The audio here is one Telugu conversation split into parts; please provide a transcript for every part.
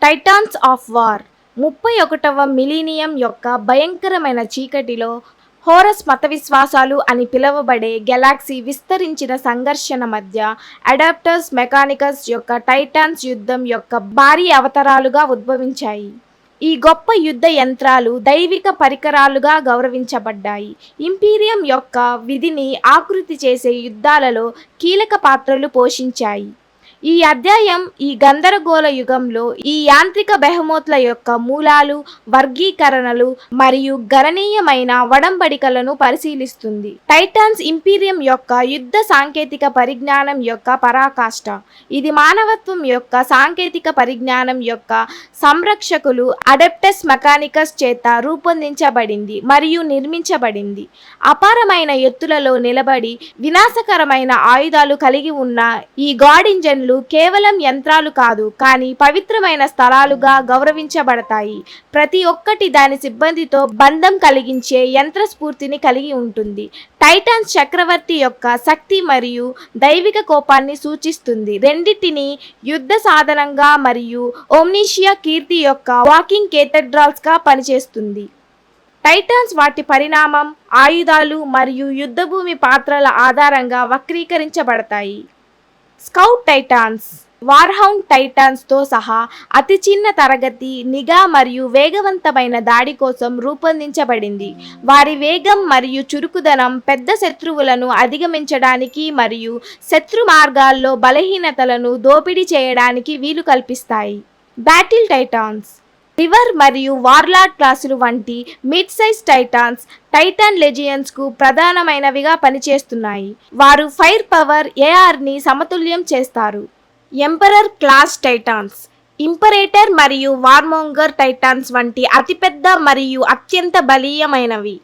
టైటాన్స్ ఆఫ్ వార్ 31వ మిలీనియం యొక్క భయంకరమైన చీకటిలో హోరస్ మత విశ్వాసాలు అని పిలువబడే గెలాక్సీ విస్తరించిన సంఘర్షణ మధ్య అడాప్టర్స్ మెకానికస్ యొక్క టైటాన్స్ యుద్ధం యొక్క భారీ అవతారాలుగా ఉద్భవించాయి. ఈ గొప్ప యుద్ధ యంత్రాలు దైవిక పరికరాలుగా గౌరవించబడ్డాయి. ఇంపీరియం యొక్క విధిని ఆకృతి చేసే యుద్ధాలలో కీలక పాత్రలు పోషించాయి. ఈ అధ్యాయం ఈ గందరగోళ యుగంలో ఈ యాంత్రిక బెహమోత్ల యొక్క మూలాలు, వర్గీకరణలు మరియు గణనీయమైన వడంబడికలను పరిశీలిస్తుంది. టైటాన్స్ ఇంపీరియం యొక్క యుద్ధ సాంకేతిక పరిజ్ఞానం యొక్క పరాకాష్ఠ. ఇది మానవత్వం యొక్క సాంకేతిక పరిజ్ఞానం యొక్క సంరక్షకులు అడాప్టర్స్ మెకానికస్ చేత రూపొందించబడింది మరియు నిర్మించబడింది. అపారమైన ఎత్తులలో నిలబడి వినాశకరమైన ఆయుధాలు కలిగి ఉన్న ఈ గాడ్ ఇంజన్లు కేవలం యంత్రాలు కాదు, కానీ పవిత్రమైన స్థలాలుగా గౌరవించబడతాయి. ప్రతి ఒక్కటి దాని సిబ్బందితో బంధం కలిగించే యంత్ర స్ఫూర్తిని కలిగి ఉంటుంది. టైటాన్స్ చక్రవర్తి యొక్క శక్తి మరియు దైవిక కోపాన్ని సూచిస్తుంది, రెండింటినీ యుద్ధ సాధనంగా మరియు ఓమ్నిషియా కీర్తి యొక్క వాకింగ్ కేథెడ్రల్స్గా పనిచేస్తుంది. టైటాన్స్ వాటి పరిణామం, ఆయుధాలు మరియు యుద్ధభూమి పాత్రల ఆధారంగా వక్రీకరించబడతాయి. స్కౌట్ టైటాన్స్ వార్హౌండ్ టైటాన్స్తో సహా అతి చిన్న తరగతి, నిఘా మరియు వేగవంతమైన దాడి కోసం రూపొందించబడింది. వారి వేగం మరియు చురుకుదనం పెద్ద శత్రువులను అధిగమించడానికి మరియు శత్రు మార్గాల్లో బలహీనతలను దోపిడీ చేయడానికి వీలు కల్పిస్తాయి. బ్యాటిల్ టైటాన్స్ రివర్ మరియు వార్లాడ్ క్లాసులు వంటి మిడ్ సైజ్ టైటాన్స్ టైటాన్ లెజియన్స్కు ప్రధానమైనవిగా పనిచేస్తున్నాయి. వారు ఫైర్ పవర్ ఏఆర్ని సమతుల్యం చేస్తారు. ఎంపరర్ క్లాస్ టైటాన్స్ ఇంపరేటర్ మరియు వార్మోంగర్ టైటాన్స్ వంటి అతిపెద్ద మరియు అత్యంత బలీయమైనవి.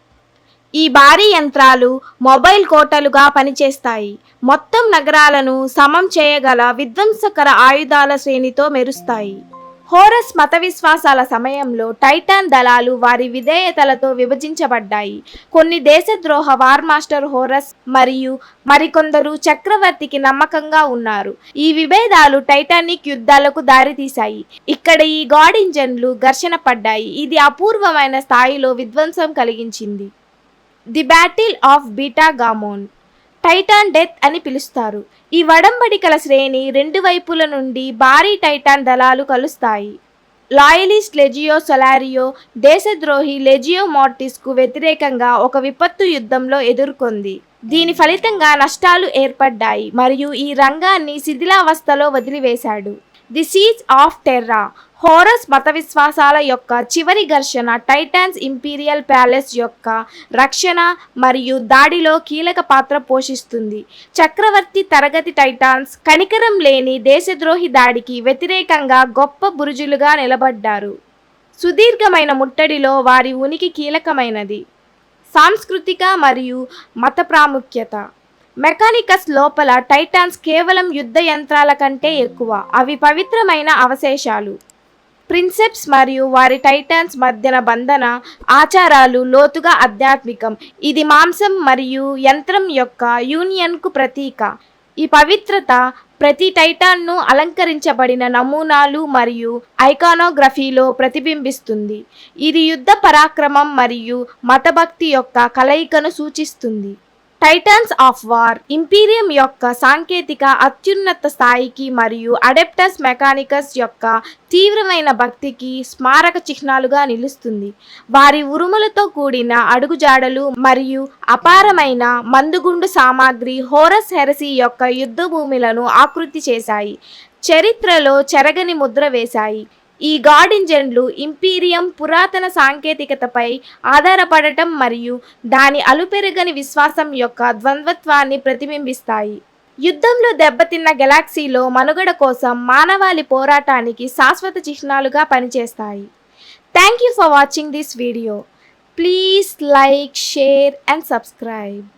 ఈ భారీ యంత్రాలు మొబైల్ కోటలుగా పనిచేస్తాయి, మొత్తం నగరాలను సమం చేయగల విధ్వంసకర ఆయుధాల శ్రేణితో మెరుస్తాయి. హోరస్ మత విశ్వాసాల సమయంలో టైటాన్ దళాలు వారి విధేయతలతో విభజించబడ్డాయి. కొన్ని దేశద్రోహ వార్ మాస్టర్ హోరస్ మరియు మరికొందరు చక్రవర్తికి నమ్మకంగా ఉన్నారు. ఈ విభేదాలు టైటానిక్ యుద్ధాలకు దారితీశాయి. ఇక్కడ ఈ గాడ్ ఇంజన్లు ఘర్షణ పడ్డాయి, ఇది అపూర్వమైన స్థాయిలో విధ్వంసం కలిగించింది. The battle of Beta Garmon titan death అని పిలుస్తారు. ఈ వడంబడికల శ్రేణి రెండు వైపుల నుండి భారీ టైటాన్ దళాలు కలుస్తాయి. లాయలిస్ట్ లెజియో సొలారియో దేశద్రోహి లెజియో మార్టిస్కు వ్యతిరేకంగా ఒక విపత్తు యుద్ధంలో ఎదుర్కొంది. దీని ఫలితంగా నష్టాలు ఏర్పడ్డాయి మరియు ఈ రంగాన్ని శిథిలావస్థలో వదిలివేశాడు. The siege of Terra Horus మత విశ్వాసాల యొక్క చివరి ఘర్షణ టైటాన్స్ ఇంపీరియల్ ప్యాలెస్ యొక్క రక్షణ మరియు దాడిలో కీలక పాత్ర పోషిస్తుంది. చక్రవర్తి తరగతి టైటాన్స్ కనికరం లేని దేశద్రోహి దాడికి వ్యతిరేకంగా గొప్ప బురుజులుగా నిలబడ్డారు. సుదీర్ఘమైన ముట్టడిలో వారి ఉనికి కీలకమైనది. సాంస్కృతిక మరియు మత ప్రాముఖ్యత మెకానికస్ లోపల టైటాన్స్ కేవలం యుద్ధ యంత్రాల కంటే ఎక్కువ. అవి పవిత్రమైన అవశేషాలు. ప్రిన్సెప్స్ మరియు వారి టైటాన్స్ మధ్యన బంధన ఆచారాలు లోతుగా ఆధ్యాత్మికం. ఇది మాంసం మరియు యంత్రం యొక్క యూనియన్కు ప్రతీక. ఈ పవిత్రత ప్రతి టైటాన్ను అలంకరించబడిన నమూనాలు మరియు ఐకానోగ్రఫీలో ప్రతిబింబిస్తుంది. ఇది యుద్ధ పరాక్రమం మరియు మతభక్తి యొక్క కలయికను సూచిస్తుంది. టైటాన్స్ ఆఫ్ వార్ ఇంపీరియం యొక్క సాంకేతిక అత్యున్నత స్థాయికి మరియు అడాప్టర్స్ మెకానికస్ యొక్క తీవ్రమైన భక్తికి స్మారక చిహ్నాలుగా నిలుస్తుంది. వారి ఉరుములతో కూడిన అడుగుజాడలు మరియు అపారమైన మందుగుండు సామాగ్రి హోరస్ హెరసీ యొక్క యుద్ధ భూములను ఆకృతి చేశాయి, చరిత్రలో చెరగని ముద్ర వేశాయి. ఈ గాడ్ ఇంజన్లు ఇంపీరియం పురాతన సాంకేతికతపై ఆధారపడటం మరియు దాని అలుపెరగని విశ్వాసం యొక్క ద్వంద్వత్వాన్ని ప్రతిబింబిస్తాయి. యుద్ధంలో దెబ్బతిన్న గెలాక్సీలో మనుగడ కోసం మానవాళి పోరాటానికి శాశ్వత చిహ్నాలుగా పనిచేస్తాయి. Thank you for watching this video. Please like, share and subscribe.